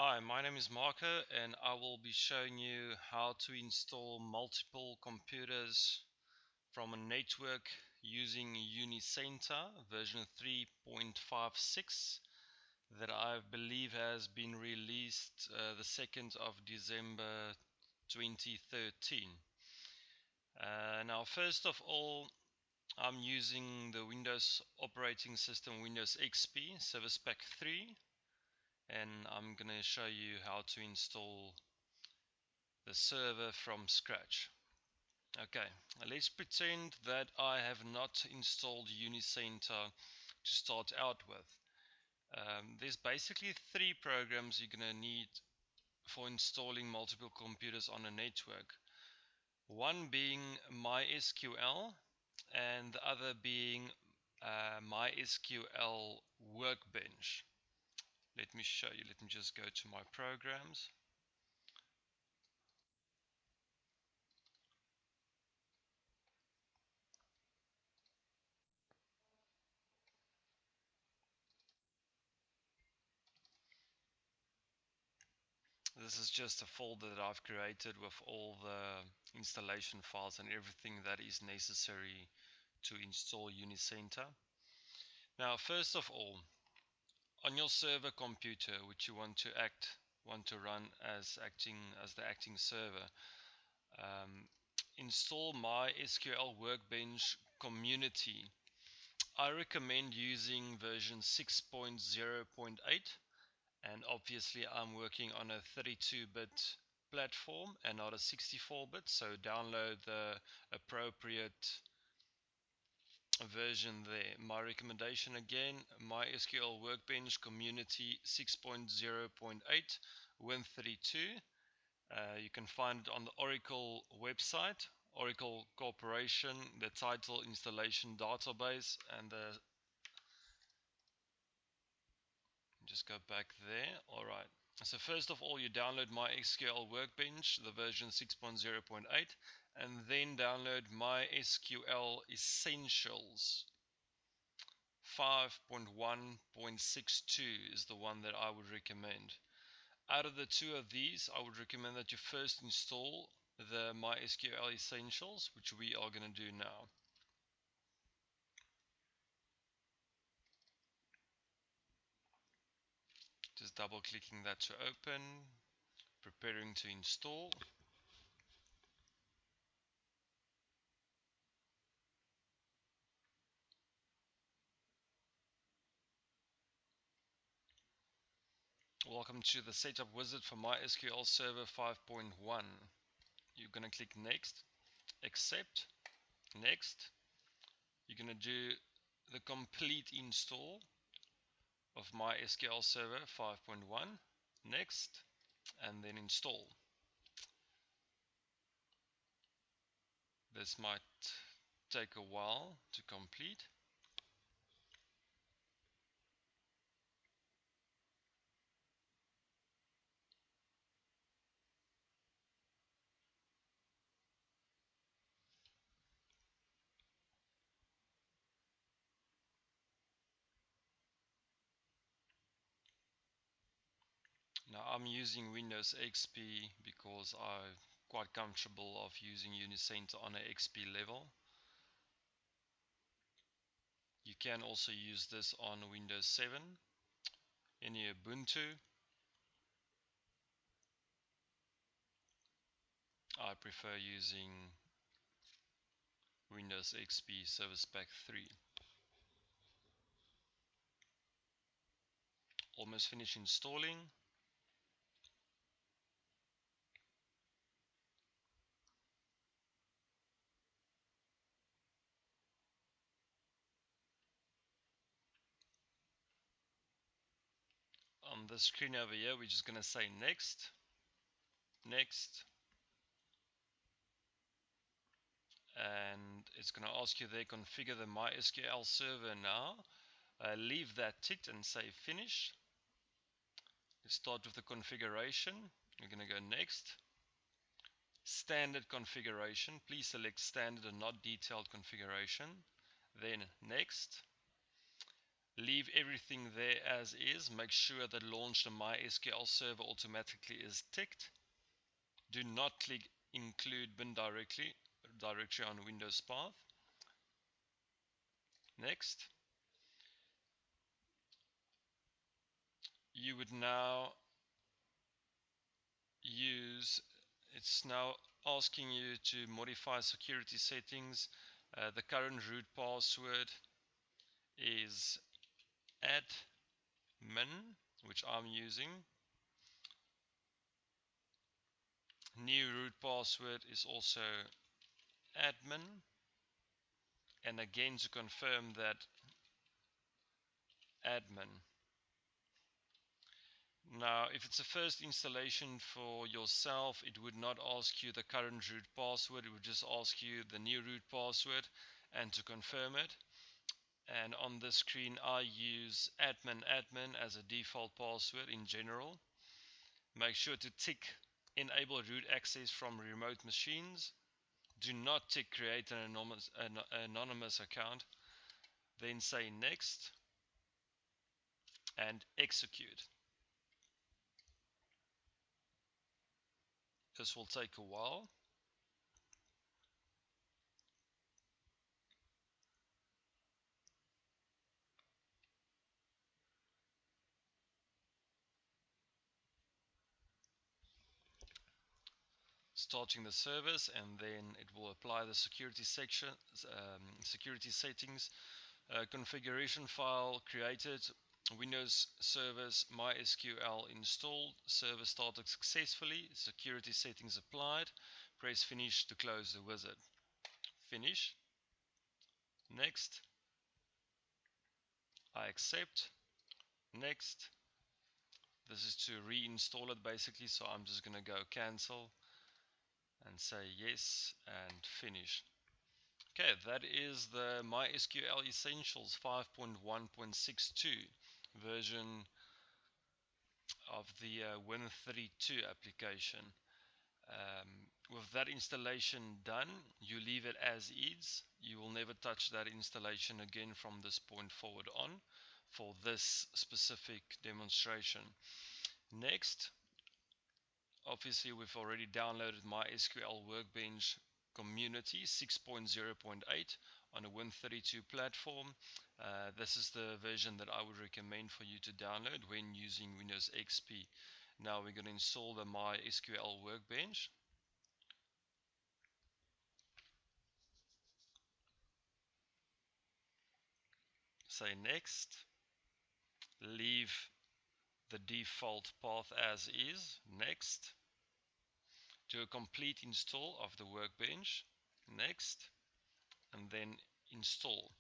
Hi, my name is Marco and I will be showing you how to install multiple computers from a network using Unicenta version 3.56 that I believe has been released the 2nd of December 2013. Now first of all, I'm using the Windows operating system Windows XP Service Pack 3, and I'm going to show you how to install the server from scratch. Okay, let's pretend that I have not installed Unicenta to start out with. There's basically three programs you're going to need for installing multiple computers on a network. One being MySQL and the other being MySQL Workbench. Let me show you. Let me just go to my programs. This is just a folder that I've created with all the installation files and everything that is necessary to install Unicenta. Now, first of all, on your server computer, which you want to run as the acting server, install MySQL Workbench Community. I recommend using version 6.0.8. And obviously I'm working on a 32-bit platform and not a 64-bit, so download the appropriate version there. My recommendation again, MySQL Workbench Community 6.0.8 Win32. You can find it on the Oracle website, Oracle Corporation, the title installation database, and the just go back there. Alright, so first of all you download MySQL Workbench, the version 6.0.8, and then download MySQL Essentials 5.1.62 is the one that I would recommend. Out of the two of these, I would recommend that you first install the MySQL Essentials, which we are going to do now. Just double clicking that to open, preparing to install. Welcome to the setup wizard for MySQL Server 5.1. You're going to click next, accept, next. You're going to do the complete install of MySQL Server 5.1, next, and then install. This might take a while to complete. Now I'm using Windows XP because I'm quite comfortable of using Unicenta on an XP level. You can also use this on Windows 7, any Ubuntu. I prefer using Windows XP Service Pack 3. Almost finished installing. On the screen over here, we're just going to say next, next, and it's going to ask you there, configure the MySQL server now. Leave that ticked and say finish. Let's start with the configuration. We're going to go next. Standard configuration. Please select standard and not detailed configuration. Then next. Leave everything there as is. Make sure that launch the MySQL server automatically is ticked. Do not click include bin directory on Windows path. Next. You would now it's now asking you to modify security settings. The current root password is admin, which I'm using. New root password is also admin. And again, to confirm that, admin. Now, if it's a first installation for yourself, it would not ask you the current root password. It would just ask you the new root password and to confirm it. And on the screen, I use admin as a default password in general. Make sure to tick enable root access from remote machines. Do not tick create an anonymous account. Then say next and execute. This will take a while. Starting the service, and then it will apply the security section, security settings. Configuration file created, Windows service MySQL installed, server started successfully, security settings applied. Press finish to close the wizard. Finish. Next. I accept. Next. This is to reinstall it basically, so I'm just going to go cancel and say yes and finish. Okay, that is the MySQL Essentials 5.1.62 version of the Win32 application. With that installation done, you leave it as is. You will never touch that installation again from this point forward on for this specific demonstration. Next, obviously we've already downloaded MySQL Workbench Community 6.0.8 on a Win32 platform. This is the version that I would recommend for you to download when using Windows XP. Now we're going to install the MySQL Workbench. Say next. Leave the default path as is. Next. Do a complete install of the Workbench. Next. And then install.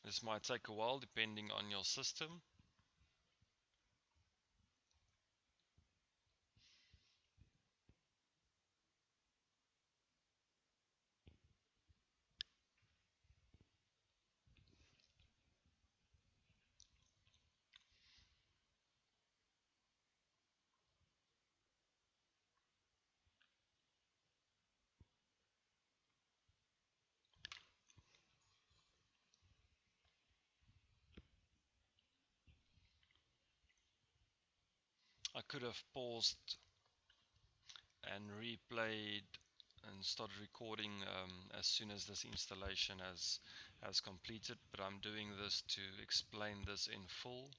This might take a while depending on your system. I could have paused and replayed and started recording as soon as this installation has completed, but I'm doing this to explain this in full.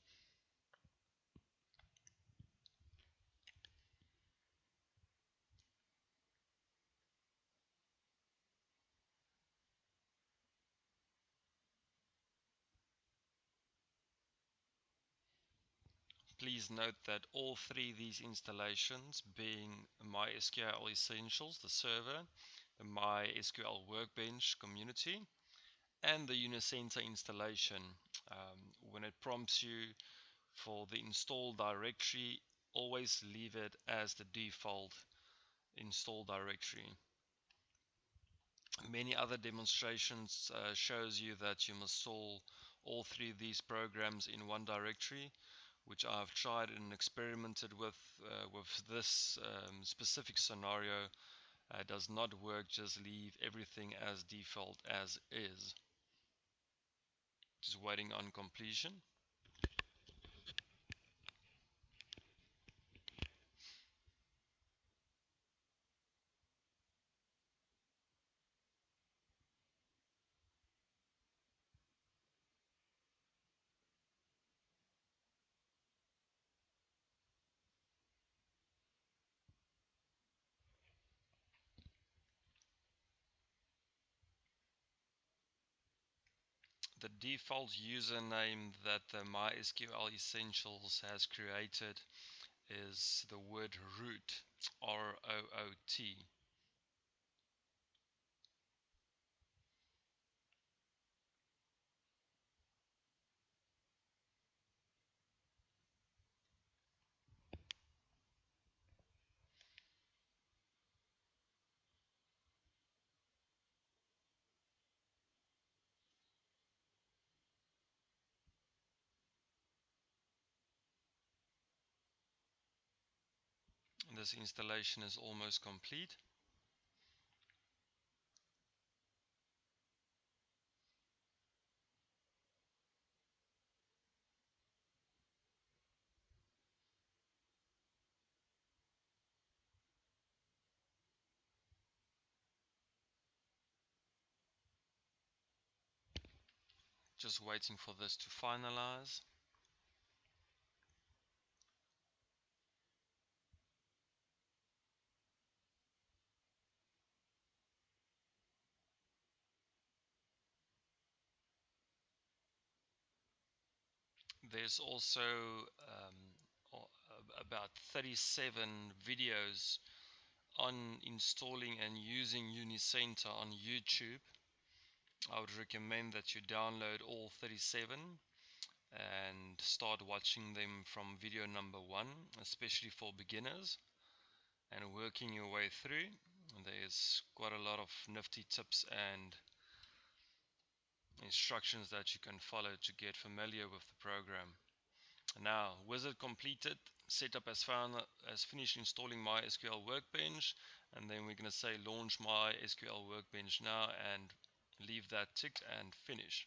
Please note that all three of these installations, being MySQL Essentials, the server, the MySQL Workbench community, and the Unicenta installation, when it prompts you for the install directory, always leave it as the default install directory. Many other demonstrations shows you that you must install all three of these programs in one directory, which I've tried and experimented with this specific scenario. Does not work. Just leave everything as default as is. Just waiting on completion. The default username that the MySQL Essentials has created is the word root, R-O-O-T. This installation is almost complete. Just waiting for this to finalize. There's also about 37 videos on installing and using Unicenta on YouTube. I would recommend that you download all 37 and start watching them from video number 1, especially for beginners, and working your way through. There's quite a lot of nifty tips and instructions that you can follow to get familiar with the program. Now, wizard completed, setup has finished installing MySQL Workbench, and then we're going to say launch MySQL Workbench now and leave that ticked and finish.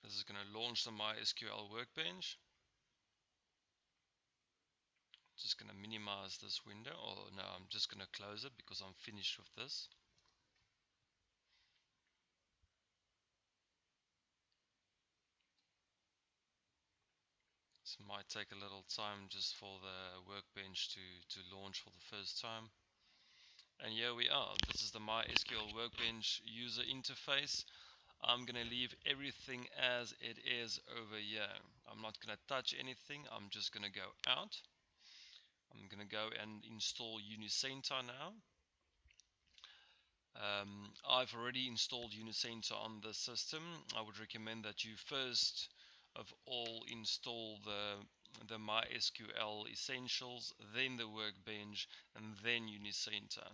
This is going to launch the MySQL Workbench. Just going to minimize this window, or no, I'm just going to close it because I'm finished with this. This might take a little time just for the workbench to launch for the first time. And here we are. This is the MySQL Workbench user interface. I'm going to leave everything as it is over here. I'm not going to touch anything. I'm just going to go out. I'm going to go and install Unicenta now. I've already installed Unicenta on the system. I would recommend that you first of all install the MySQL Essentials, then the Workbench, and then Unicenta.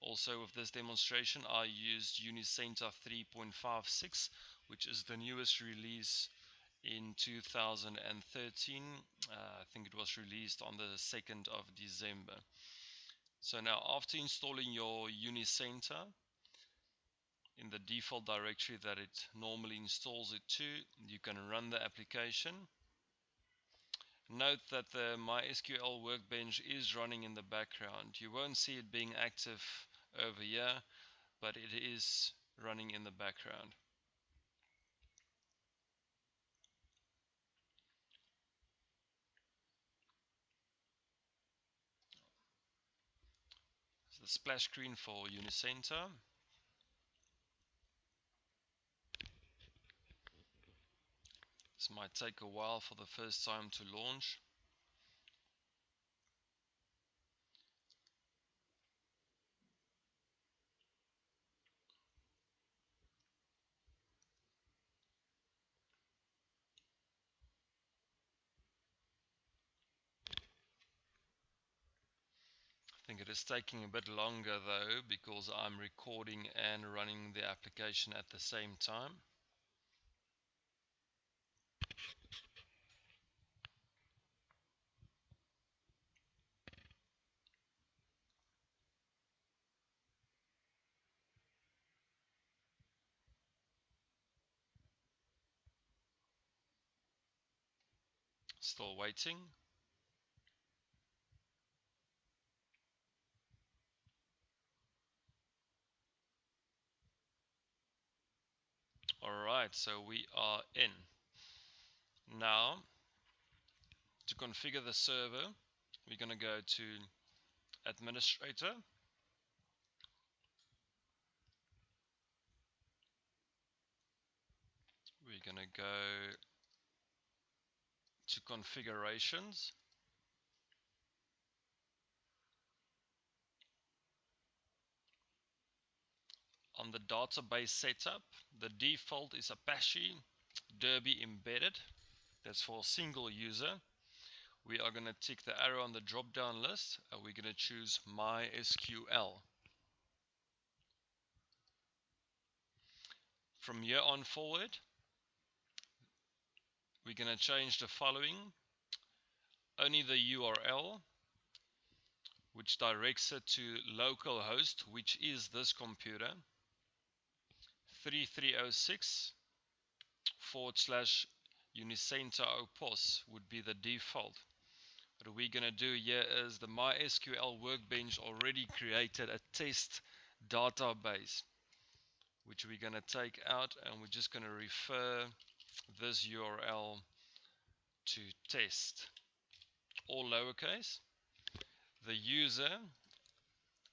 Also, with this demonstration, I used Unicenta 3.56, which is the newest release in 2013. I think it was released on the 2nd of December. So now, after installing your Unicenta in the default directory that it normally installs it to, you can run the application. Note that the MySQL Workbench is running in the background. You won't see it being active over here, but it is running in the background. So the splash screen for Unicenta. This might take a while for the first time to launch. I think it is taking a bit longer though, because I'm recording and running the application at the same time. Still waiting. Alright, so we are in. Now, to configure the server, we're going to go to Administrator. We're going to go to Configurations. On the database setup, the default is Apache Derby embedded. That's for a single user. We are going to tick the arrow on the drop down list and we're going to choose MySQL. From here on forward, we're going to change the following. Only the URL, which directs it to localhost, which is this computer, 3306 / Unicenta opos would be the default. What we're going to do here is the MySQL workbench already created a test database, which we're going to take out, and we're just going to refer this URL to test, all lowercase. The user,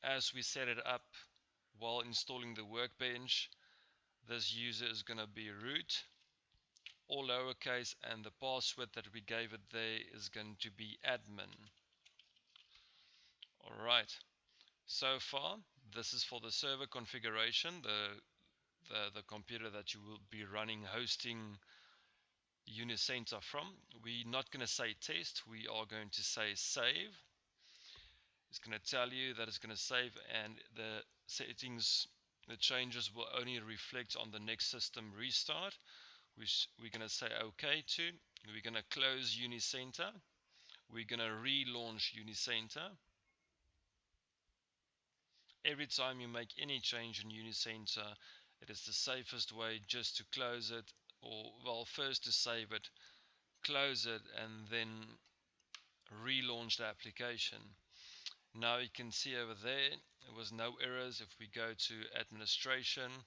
as we set it up while installing the workbench, this user is going to be root, all lowercase, and the password that we gave it there is going to be admin. Alright, so far this is for the server configuration, the computer that you will be running hosting Unicenta from. We're not going to say test, we are going to say save. It's going to tell you that it's going to save, and the settings, the changes will only reflect on the next system restart, which we're going to say OK to. We're going to close Unicenta. We're going to relaunch Unicenta. Every time you make any change in Unicenta, it is the safest way just to close it, or well, first to save it, close it, and then relaunch the application. Now you can see over there was no errors. If we go to administration,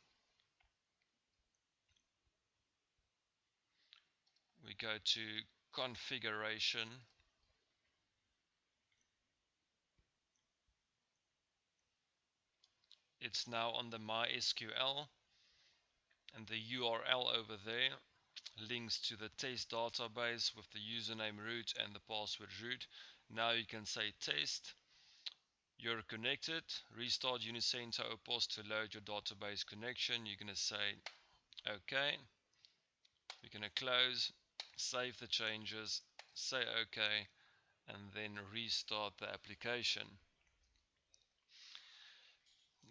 we go to configuration, it's now on the MySQL, and the URL over there links to the test database with the username root and the password root. Now you can say test, you're connected, restart Unicenta opos to load your database connection. You're going to say OK. You're going to close, save the changes, say OK, and then restart the application.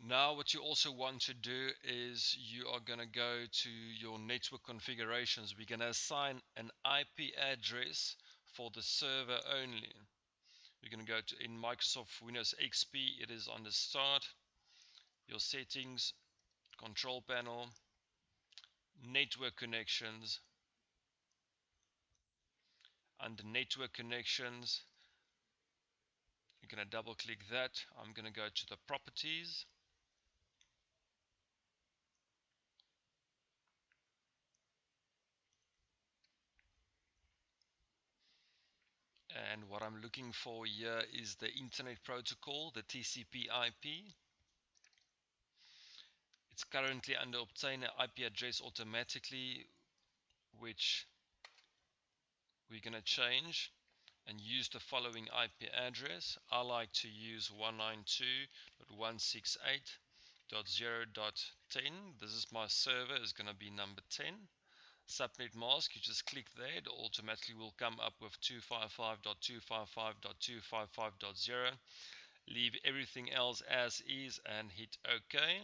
Now what you also want to do is you are going to go to your network configurations. We're going to assign an IP address for the server only. We're going to go to, in Microsoft Windows XP, it is on the start, your settings, control panel, network connections. Under network connections, you're going to double click that. I'm going to go to the properties. And what I'm looking for here is the Internet Protocol, the TCP IP. It's currently under obtain an IP address automatically, which we're going to change and use the following IP address. I like to use 192.168.0.10. This is my server, is going to be number 10. Subnet mask, you just click there, it automatically will come up with 255.255.255.0. Leave everything else as is and hit OK.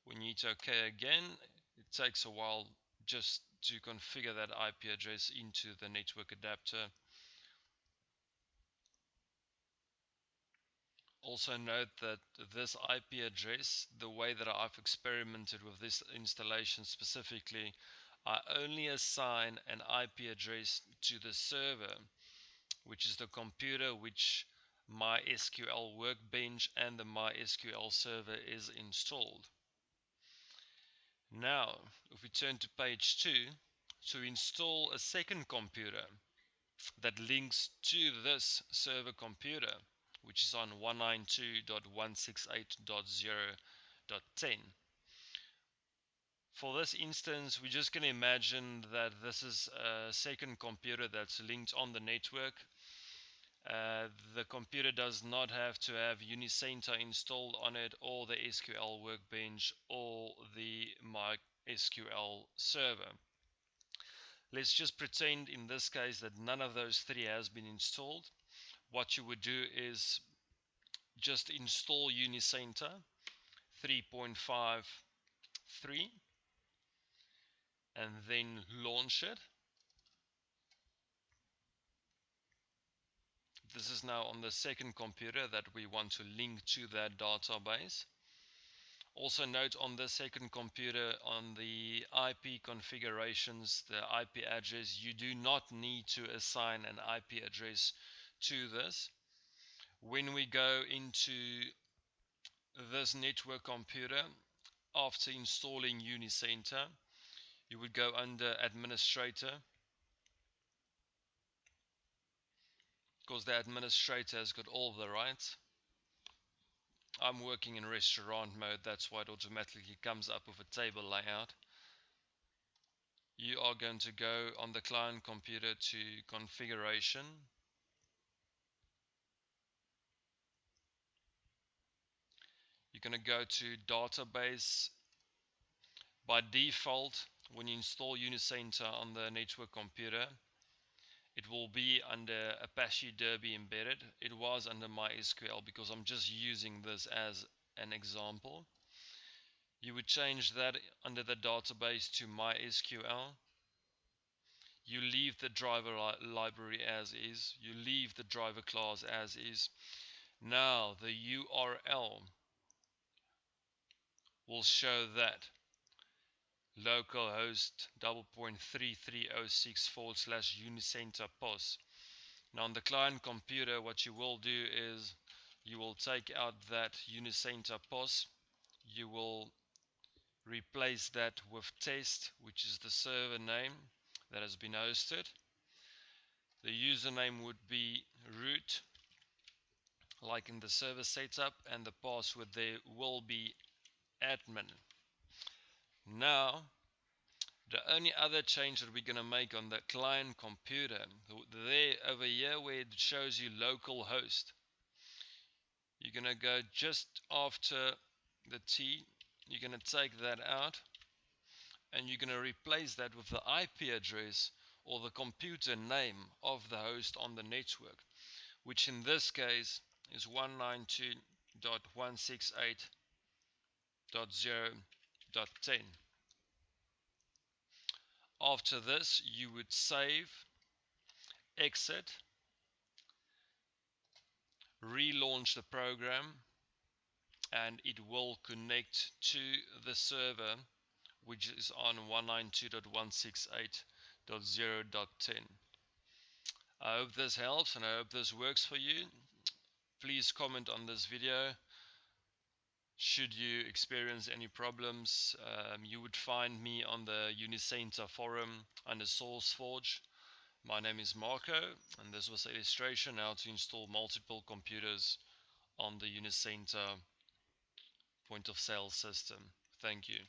When you hit OK again, it takes a while just to configure that IP address into the network adapter. Also note that this IP address, the way that I've experimented with this installation specifically, I only assign an IP address to the server, which is the computer which MySQL Workbench and the MySQL server is installed. Now, if we turn to page 2, to install a second computer that links to this server computer, which is on 192.168.0.10. For this instance, we're just going to imagine that this is a second computer that's linked on the network. The computer does not have to have Unicenta installed on it, or the SQL Workbench, or the MySQL server. Let's just pretend in this case that none of those three has been installed. What you would do is just install Unicenta 3.53 and then launch it. This is now on the second computer that we want to link to that database. Also note on the second computer, on the IP configurations, the IP address, you do not need to assign an IP address to this. When we go into this network computer, after installing Unicenta, you would go under Administrator, because the administrator has got all the rights. I'm working in restaurant mode, that's why it automatically comes up with a table layout. You are going to go on the client computer to configuration. You're going to go to database. By default, when you install Unicenta on the network computer, it will be under Apache Derby embedded. It was under MySQL because I'm just using this as an example. You would change that under the database to MySQL. You leave the driver library as is. You leave the driver class as is. Now the URL will show that localhost 3306 / Unicenta Now on the client computer, what you will do is you will take out that Unicenta POS. You will replace that with test, which is the server name that has been hosted. The username would be root, like in the server setup, and the password there will be admin. Now, the only other change that we're going to make on the client computer, there over here where it shows you localhost, you're going to go just after the T, you're going to take that out, and you're going to replace that with the IP address or the computer name of the host on the network, which in this case is 192.168.0.10. After this, you would save, exit, relaunch the program, and it will connect to the server, which is on 192.168.0.10. I hope this helps and I hope this works for you. Please comment on this video. Should you experience any problems, you would find me on the Unicenta forum under SourceForge. My name is Marco, and this was an illustration how to install multiple computers on the Unicenta point of sale system. Thank you.